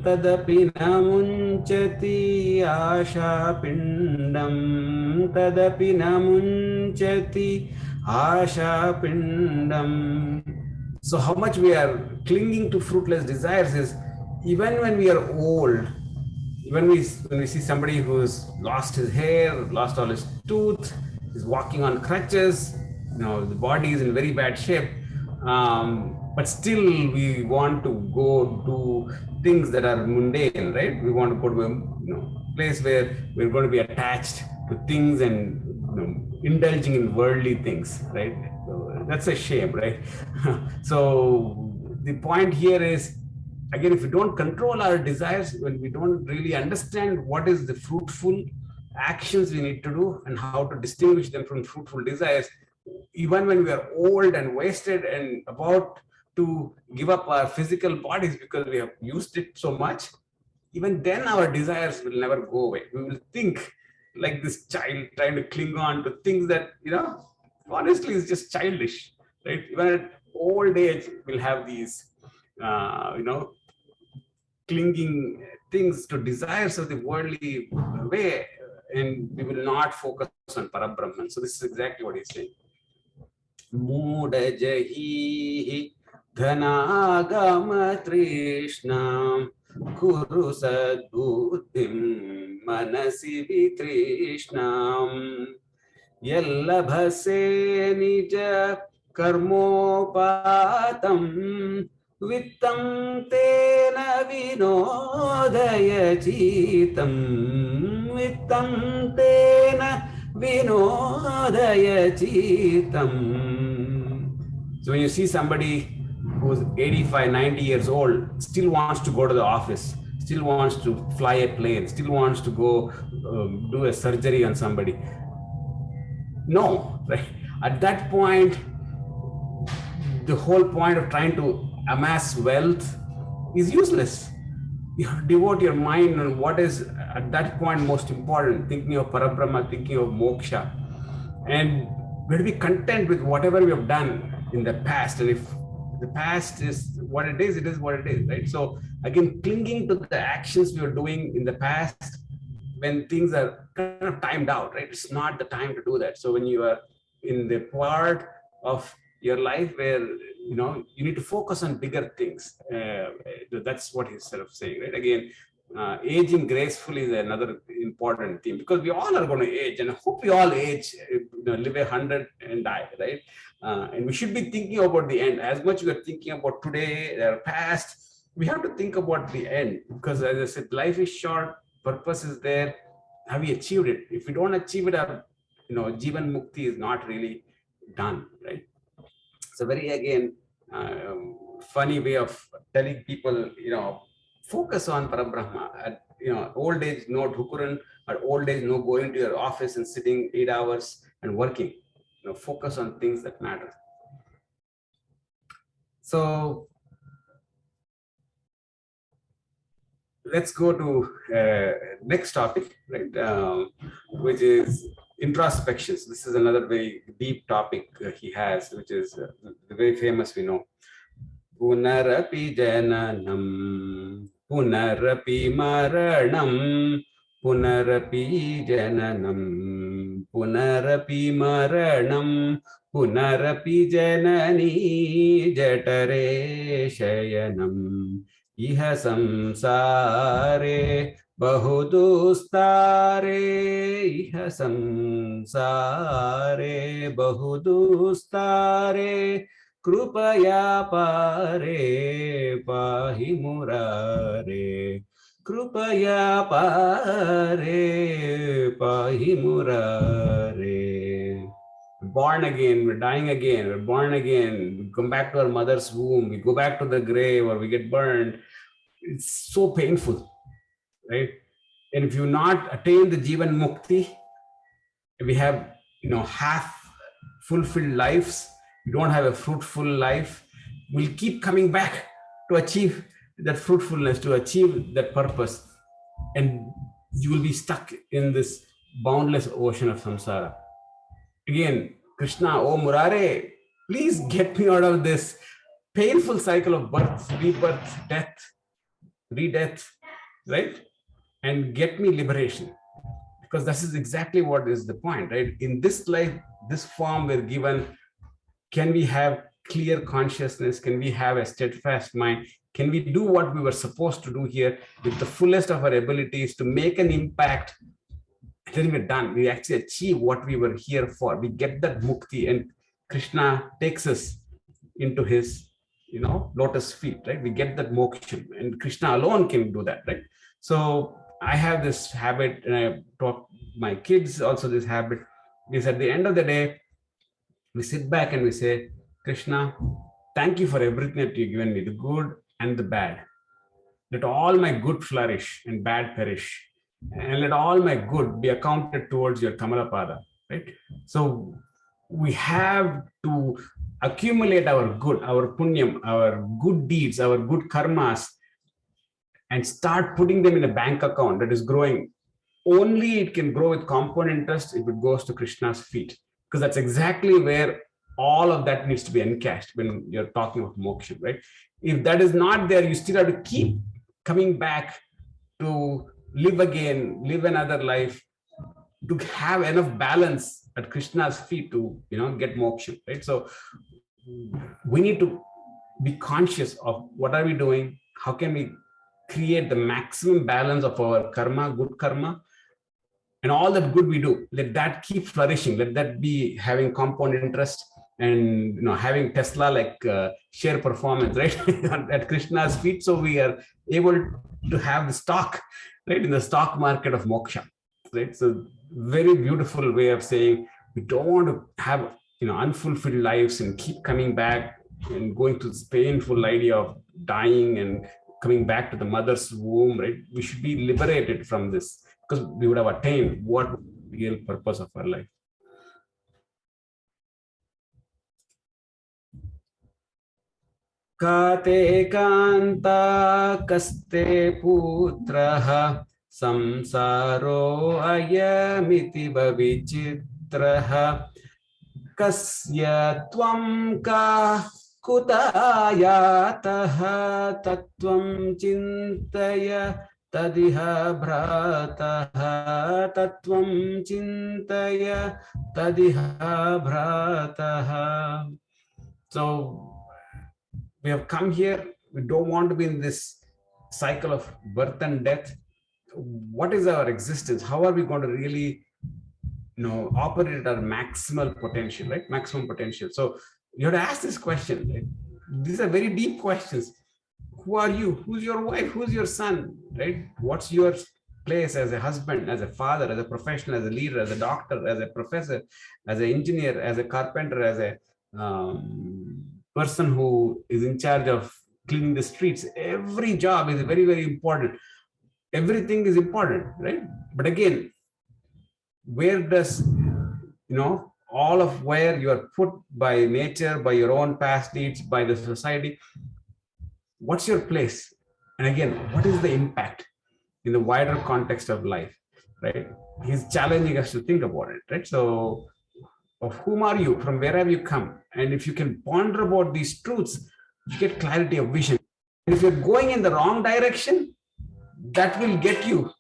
Tadapi Namunchati Asha Pindam Tadapi Namunchati Asha Pindam. So how much we are clinging to fruitless desires is, even when we are old, when we see somebody who's lost his hair, lost all his tooth, is walking on crutches, the body is in very bad shape, but still we want to go do things that are mundane, right? We want to go to a place where we're going to be attached to things and indulging in worldly things, right? So that's a shame, right? So the point here is, again, if we don't control our desires, when we don't really understand what is the fruitful actions we need to do and how to distinguish them from fruitful desires, even when we are old and wasted and about to give up our physical bodies because we have used it so much, even then our desires will never go away. We will think like this child trying to cling on to things that, honestly is just childish, right? Even at old age, we'll have these, clinging things to desires of the worldly way, and we will not focus on Parabrahman. So this is exactly what he's saying. Muda jahi dhanagama trishnam kuru sadbuddhim manasi vitrishnam yallabhase nija karmopatam vittam tena vinodaya chitam vittam tena vinodaya chitam. So when you see somebody who's 85, 90 years old, still wants to go to the office, still wants to fly a plane, still wants to go do a surgery on somebody. No, right? At that point, the whole point of trying to amass wealth is useless. You have to devote your mind on what is at that point most important, thinking of Parabrahma, thinking of moksha. And we have to be content with whatever we have done in the past. And if the past is what it is what it is, right? So again, clinging to the actions we were doing in the past when things are kind of timed out, right? It's not the time to do that. So when you are in the part of your life where you need to focus on bigger things, that's what he's sort of saying, right? Again, aging gracefully is another important theme, because we all are going to age, and I hope we all age, live 100 and die, right? And we should be thinking about the end as much as we're thinking about today, our past. We have to think about the end, because as I said, life is short, purpose is there. Have we achieved it? If we don't achieve it, our Jivan Mukti is not really done, right? It's a very, again, funny way of telling people, focus on Parabrahma. At old age, no dhukuran. At old age, no going to your office and sitting 8 hours and working. Focus on things that matter. So let's go to next topic, right? Which is introspections. This is another very deep topic he has, which is very famous, we know. Punarapi jananam, punarapi maranam, punarapi jananam, punarapi maranam, punarapi janani jatare shayanam, iha samsare bahudustare, iha samsare bahudustare, Krupaya pare pahi murare, Krupaya pare pahi murare. We're born again, we're dying again, we're born again, we come back to our mother's womb, we go back to the grave or we get burned. It's so painful, right? And if you not attain the Jivan Mukti, we have, half fulfilled lives, you don't have a fruitful life, we'll keep coming back to achieve that fruitfulness, to achieve that purpose. And you will be stuck in this boundless ocean of samsara. Again, Krishna, oh Murare, please get me out of this painful cycle of birth, rebirth, death, re-death, right? And get me liberation. Because this is exactly what is the point, right? In this life, this form we're given, can we have clear consciousness? Can we have a steadfast mind? Can we do what we were supposed to do here with the fullest of our abilities to make an impact? Then we're done. We actually achieve what we were here for. We get that mukti, and Krishna takes us into his, lotus feet, right? We get that moksha, and Krishna alone can do that, right? So I have this habit, and I taught my kids also this habit, is at the end of the day, we sit back and we say, Krishna, thank you for everything that you've given me, the good and the bad. Let all my good flourish and bad perish. And let all my good be accounted towards your Kamalapada, right? So we have to accumulate our good, our punyam, our good deeds, our good karmas, and start putting them in a bank account that is growing. Only it can grow with compound interest if it goes to Krishna's feet. Because that's exactly where all of that needs to be encashed when you're talking about moksha, right? If that is not there, you still have to keep coming back to live again, live another life, to have enough balance at Krishna's feet to, get moksha, right? So we need to be conscious of what are we doing, how can we create the maximum balance of our karma, good karma, and all that good we do, let that keep flourishing, let that be having compound interest, and having Tesla like share performance, right? At Krishna's feet, so we are able to have the stock, right, in the stock market of moksha, right? So very beautiful way of saying we don't want to have unfulfilled lives and keep coming back and going to this painful idea of dying and coming back to the mother's womb, right? We should be liberated from this, because we would have attained what the real purpose of our life. Kate kanta kaste putraha samsaro ayamiti bhavichitraha kasya tvam ka kutayataha tatvam chintaya tadiha bhrataha tatvam chintaya tadiha bhrataha. So we have come here, we don't want to be in this cycle of birth and death. What is our existence? How are we going to really operate at our maximal potential, right? Maximum potential. So you have to ask this question, right? These are very deep questions. Who are you? Who's your wife? Who's your son, right? What's your place as a husband, as a father, as a professional, as a leader, as a doctor, as a professor, as an engineer, as a carpenter, as a person who is in charge of cleaning the streets. Every job is very, very important. Everything is important, right? But again, where does, all of where you are put by nature, by your own past deeds, by the society, what's your place? And again, what is the impact in the wider context of life, right? He's challenging us to think about it, right? So, of whom are you? From where have you come? And if you can ponder about these truths, you get clarity of vision. And if you're going in the wrong direction, that will get you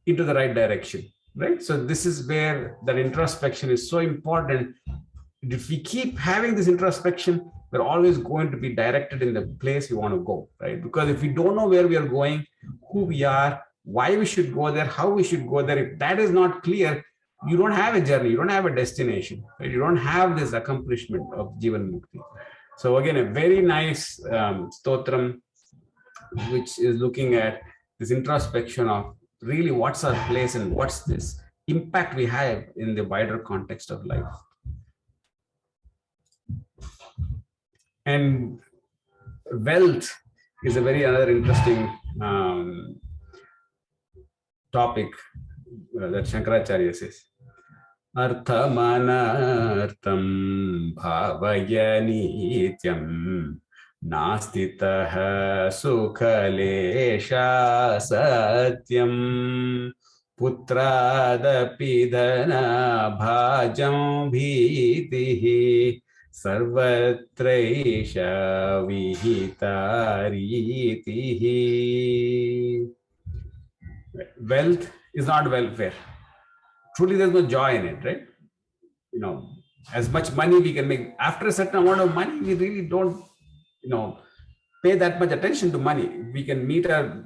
into the right direction, right? So this is where that introspection is so important. If we keep having this introspection, we're always going to be directed in the place we want to go, right? Because if we don't know where we are going, who we are, why we should go there, how we should go there, if that is not clear, you don't have a journey, you don't have a destination, right? You don't have this accomplishment of Jivan Mukti. So again, a very nice stotram, which is looking at this introspection of really what's our place and what's this impact we have in the wider context of life. And wealth is a very another interesting topic that Shankaracharya says. Arthamanartham bhavaya nityam nastitah sukhalesha satyam putradapi dhana bhajam bhitihi sarvatraisha vihitaritihi. Wealth is not welfare. Truly, there's no joy in it, right? As much money we can make, after a certain amount of money, we really don't, pay that much attention to money. We can meet our,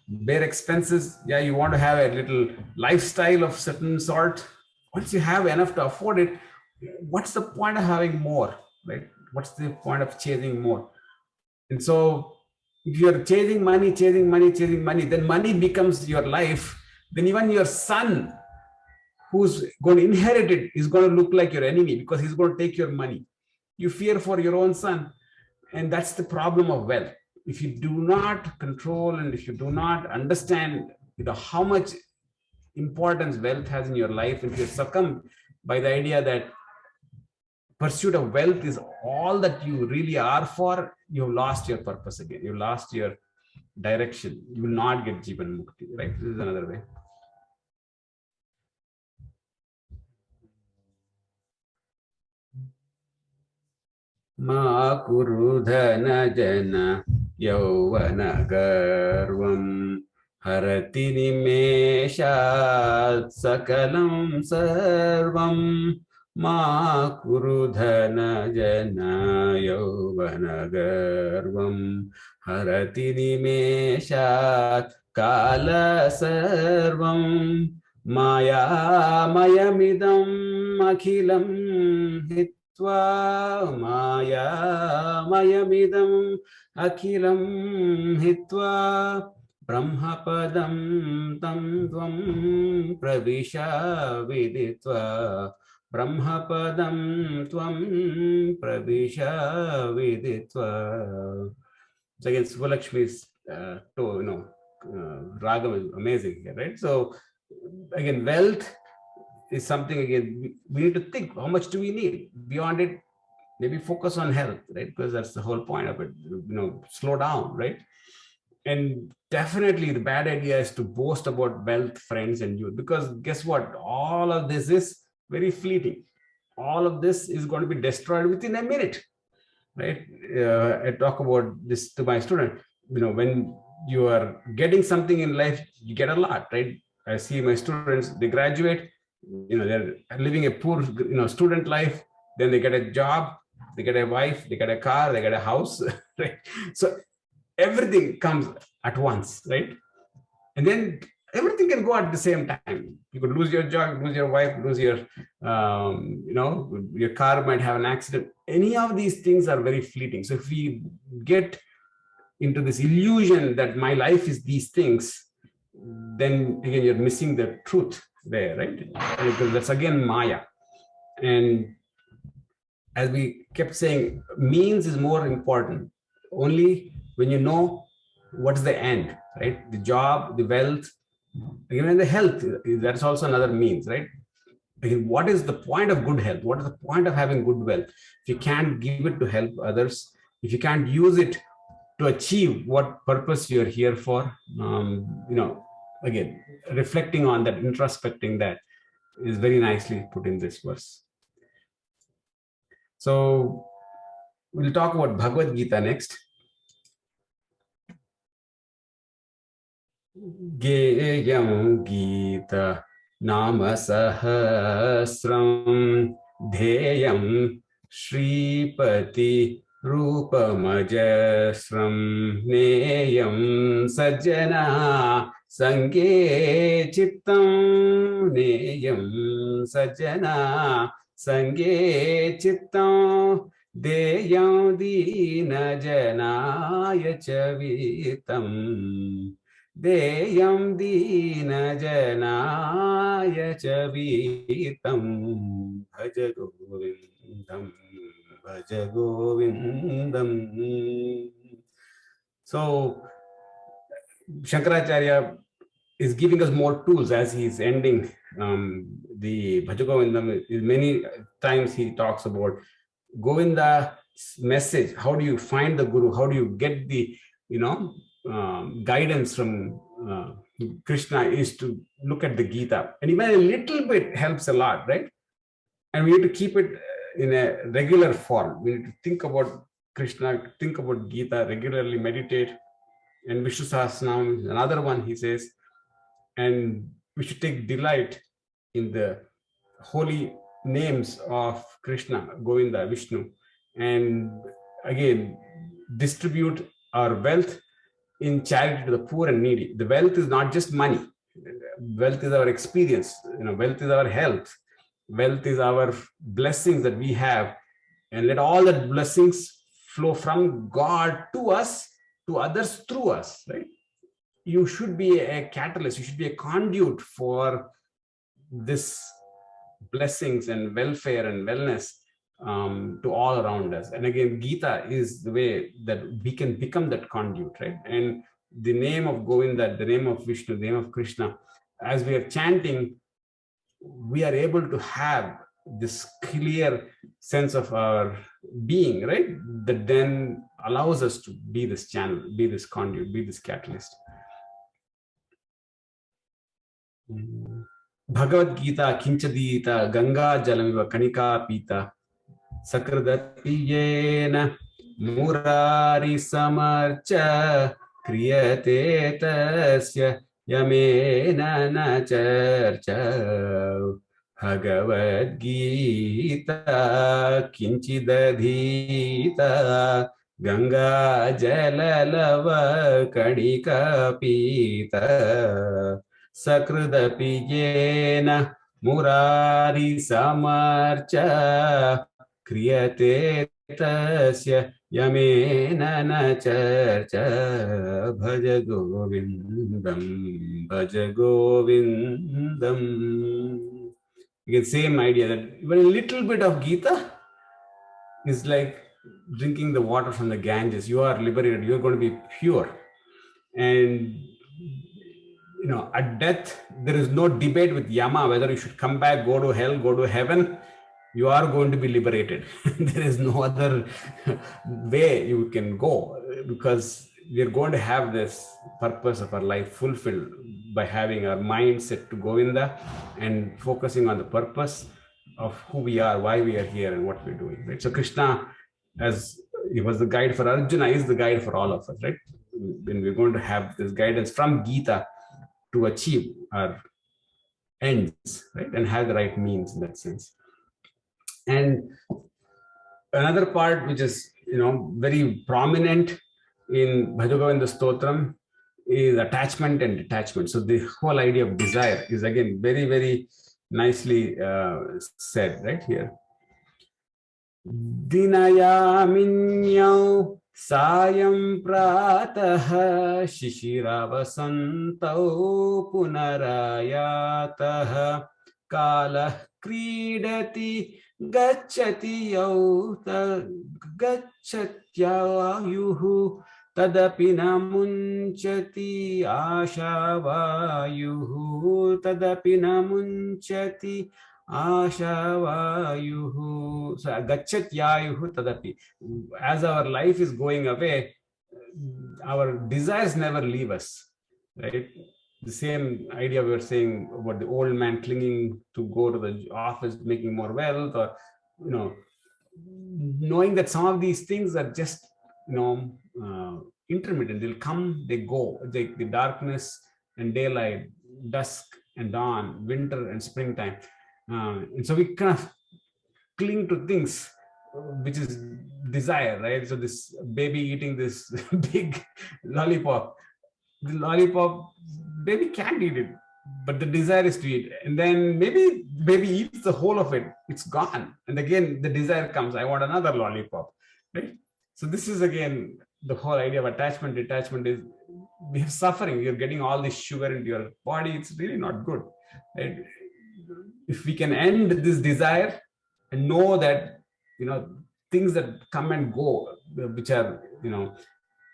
bare expenses. Yeah, you want to have a little lifestyle of certain sort. Once you have enough to afford it, what's the point of having more, right? What's the point of chasing more? And so if you're chasing money, then money becomes your life. Then even your son, who's going to inherit it, is going to look like your enemy because he's going to take your money. You fear for your own son. And that's the problem of wealth. If you do not control and if you do not understand how much importance wealth has in your life, if you succumb by the idea that pursuit of wealth is all that you really are for, you've lost your purpose again. You've lost your direction. You will not get Jivan Mukti, right? This is another way. Ma kuru dhana jana yauvana garvam harati nimeshat sakalam sarvam. Ma kuru dhana jana yauvana garvam harati nimeshat kala sarvam. Maya mayamidam akhilam Maya mayamidam akhilam hitva brahmapadam tam tvam pravisha viditva brahmapadam tvam pravisha viditva. So again, Subhalakshmi's ragam is amazing here, right? So again, wealth is something, again, we need to think, how much do we need? Beyond it, maybe focus on health, right? Because that's the whole point of it, slow down, right? And definitely the bad idea is to boast about wealth, friends, and youth, because guess what? All of this is very fleeting. All of this is going to be destroyed within a minute, right? I talk about this to my student, when you are getting something in life, you get a lot, right? I see my students, they graduate, they're living a poor, student life, then they get a job, they get a wife, they get a car, they get a house, right? So everything comes at once, right? And then everything can go at the same time. You could lose your job, lose your wife, lose your, your car might have an accident. Any of these things are very fleeting. So if we get into this illusion that my life is these things, then again, you're missing the truth there, right? Because that's again Maya. And as we kept saying, means is more important. Only when you know what's the end, right? The job, the wealth, even the health, that's also another means, right? What is the point of good health? What is the point of having good wealth? If you can't give it to help others, if you can't use it to achieve what purpose you're here for, again, reflecting on that, introspecting that is very nicely put in this verse. So we'll talk about Bhagavad Gita next. Geyam Gita Nama Sahasram Dheyam Shripati Rupamajasram Neyam Sajjana Sange Chittam Neyam Sajjana Sange Chittam Deyam Dina Janaya Chavitam Deyam Dina Janaya Chavitam Bhaja Govindam Bhaja Govindam. So Shankaracharya is giving us more tools as he's ending the Bhaja Govindam. Many times he talks about Govinda's message. How do you find the Guru? How do you get the guidance from Krishna is to look at the Gita, and even a little bit helps a lot, right? And we need to keep it in a regular form. We need to think about Krishna, think about Gita, regularly meditate. And Vishnu Sahasranam is another one, he says, and we should take delight in the holy names of Krishna, Govinda, Vishnu, and again distribute our wealth in charity to the poor and needy. The wealth is not just money. Wealth is our experience. Wealth is our health. Wealth is our blessings that we have, and let all that blessings flow from God to us, to others through us. Right? You should be a catalyst. You should be a conduit for this blessings and welfare and wellness to all around us. And again, Gita is the way that we can become that conduit, right? And the name of Govinda, the name of Vishnu, the name of Krishna, as we are chanting, we are able to have this clear sense of our being, right? That then allows us to be this channel, be this conduit, be this catalyst. Bhagavad Gita Kinchadita Ganga Jalamiva Kanika Pita Sakradapiyena Murari Samarcha Kriyate Tasya Yamena Nacharcha Bhagavad Gita Kinchidadhita Ganga Jalalava Kanika Pita Sakradapiyena Murari Samarcha Kriyate Tasya Yamena Nacharcha Bhaja Govindam Bhaja Govindam. Again, same idea that even a little bit of Gita is like drinking the water from the Ganges. You are liberated, you're going to be pure. And at death, there is no debate with Yama whether you should come back, go to hell, go to heaven. You are going to be liberated. There is no other way you can go, because we are going to have this purpose of our life fulfilled by having our mind set to Govinda and focusing on the purpose of who we are, why we are here, and what we're doing. Right? So Krishna, as he was the guide for Arjuna, is the guide for all of us. Right? When we're going to have this guidance from Gita to achieve our ends, right, and have the right means in that sense. And another part which is very prominent in Bhaja Govinda Stotram is attachment and detachment. So the whole idea of desire is again very, very nicely said right here. Dinayaminyau Sayam Pratah Shishiravasanto Punarayatah kala kridati gacchati yauta gacchatyayuhu tadapi namunchati ashavayuhu tadapi namunchati ashavayuhu. So gacchatyayuhu tadapi. As our life is going away, our desires never leave us, right? The same idea we were saying about the old man clinging to go to the office, making more wealth, or knowing that some of these things are just intermittent. They'll come, they go. The darkness and daylight, dusk and dawn, winter and springtime, and so we kind of cling to things, which is desire, right? So this baby eating this big lollipop, the lollipop, baby can't eat it, but the desire is to eat. And then maybe baby eats the whole of it, it's gone. And again, the desire comes, I want another lollipop, right? So this is again, the whole idea of attachment, detachment is, we have suffering. You're getting all this sugar into your body. It's really not good, right? If we can end this desire and know that, things that come and go, which are,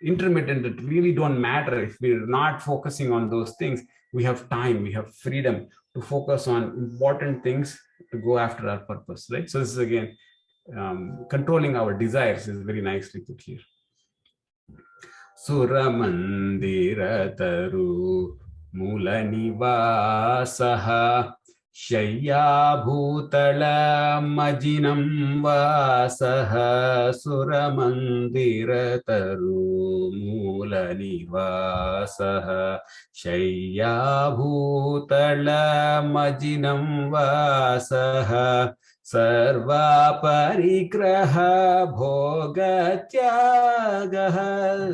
intermittent, that really don't matter. If we're not focusing on those things, we have time, we have freedom to focus on important things, to go after our purpose, right? So this is again, controlling our desires is very nicely put here. Suramandira taru mula nivasaha Shayya bhutala majinam vasaha suramandira taru mula nivasaha Shayya bhutala majinam vasaha Sarva parigraha bhoga tyagaha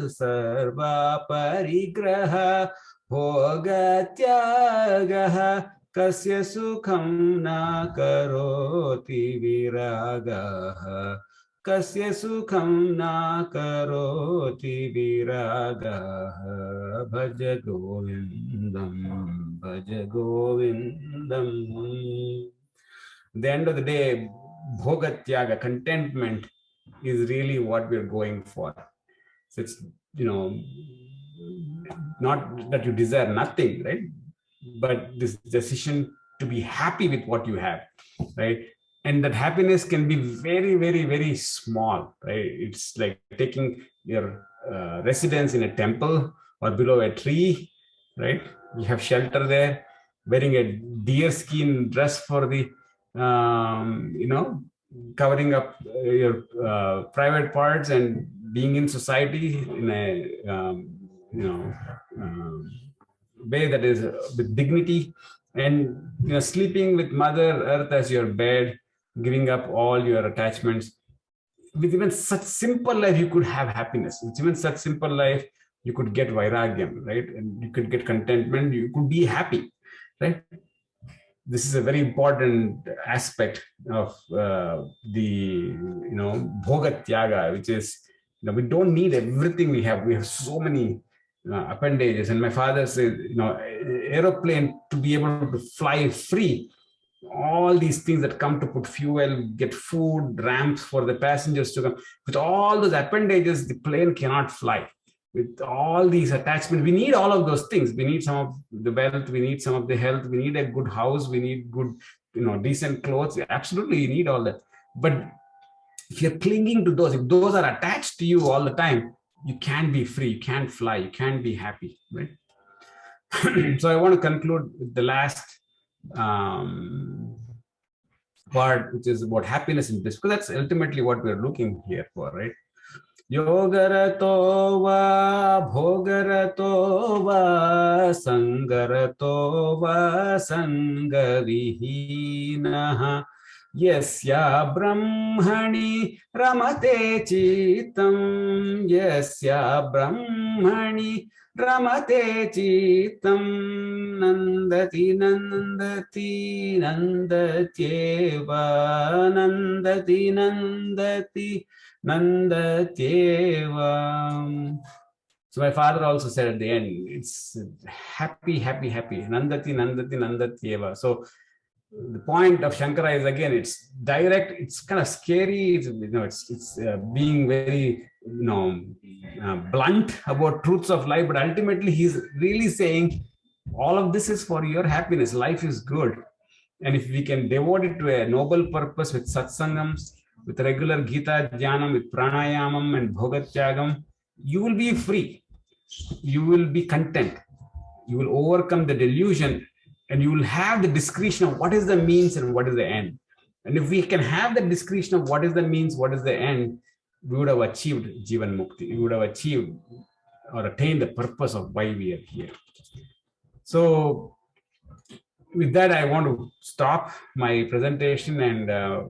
Sarva parigraha bhoga tyagaha Kasya sukham na karoti viragaha Kasya sukham na karoti viragaha Bhaja Govindam Bhaja Govindam. At the end of the day, bhoga tyaga, contentment, is really what we're going for. So it's, not that you desire nothing, right? But this decision to be happy with what you have, right? And that happiness can be very, very, very small, right? It's like taking your residence in a temple or below a tree, right? You have shelter there, wearing a deer skin dress for the, covering up your private parts and being in society in a, way that is with dignity, and sleeping with Mother Earth as your bed, giving up all your attachments. With even such simple life, you could have happiness. With even such simple life, you could get vairagyam, right? And you could get contentment. You could be happy, right? This is a very important aspect of the bhoga tyaga, which is we don't need everything we have. We have so many appendages, and my father said, aeroplane, to be able to fly free, all these things that come to put fuel, get food, ramps for the passengers to come, with all those appendages, the plane cannot fly. With all these attachments, we need all of those things. We need some of the wealth, we need some of the health, we need a good house, we need good, decent clothes. Absolutely, you need all that. But if you're clinging to those, if those are attached to you all the time, you can't be free, you can't fly, you can't be happy, right? So I want to conclude with the last part, which is about happiness in this, because that's ultimately what we're looking here for, right? Yogarato va bhogarato va sangarato va sangavihinaha yasya brahmani ramate chitam yasya brahmani ramate chitam nandati nandati nandatyeva nandati nandati Nandatyeva. So my father also said at the end, it's happy, happy, happy. Nandati, nandati, nandatyeva. So the point of Shankara is, again, it's direct, it's kind of scary, it's being very blunt about truths of life, but ultimately he's really saying all of this is for your happiness. Life is good, and if we can devote it to a noble purpose with satsangams, with regular Gita Dhyanam, with pranayamam and bhogatyagam, you will be free, you will be content, you will overcome the delusion, and you will have the discretion of what is the means and what is the end. And if we can have the discretion of what is the means, what is the end, we would have achieved Jivan Mukti. We would have achieved or attained the purpose of why we are here. So with that, I want to stop my presentation and